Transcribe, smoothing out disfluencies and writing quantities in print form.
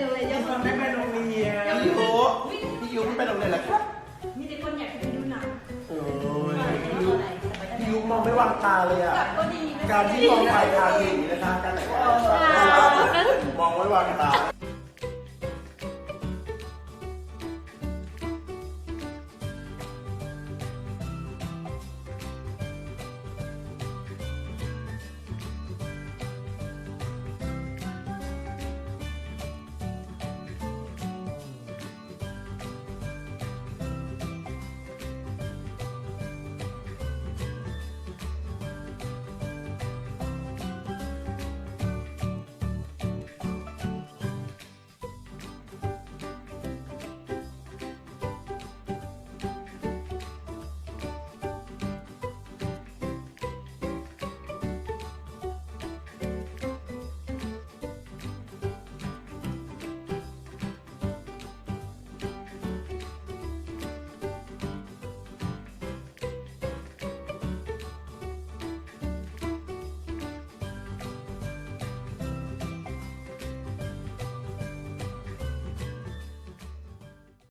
โรงเรียนเยอะมากไม่ไปโรงเรียนพี่ยุไม่ไปโรงเรียนแล้วครับมีแต่คนอยากไปดูหนังโอ้ยพี่ยุมองไม่วางตาเลยอ่ะการที่มองไปทางนี้นะคะการไหนก็มองไม่วางตา